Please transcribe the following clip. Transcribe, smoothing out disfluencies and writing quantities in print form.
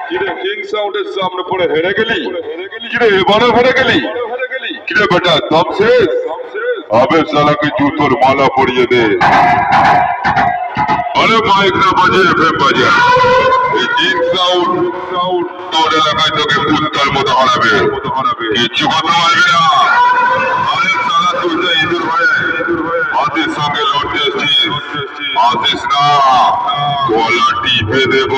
কিরে কিং সাউন্ডের সামনে পড়ে হেরে গেলি? কিরে এবারও হেরে গেলি? কিরে বেটা দম শেষ? আবে শালাকে জুতোর মালা পরিয়ে দে। আরে মাইক না বাজে এফএম বাজা। এই কিং সাউন্ড তোর এলাকায় তোকে কুত্তার মতো হারাবে। কিচ্ছু কথা বলবি না। আরে শালা তুই তো ইঁদুর হয়ে হাতির সঙ্গে লড়তে এসছিস। আসিস না, গলা টিপে দেব।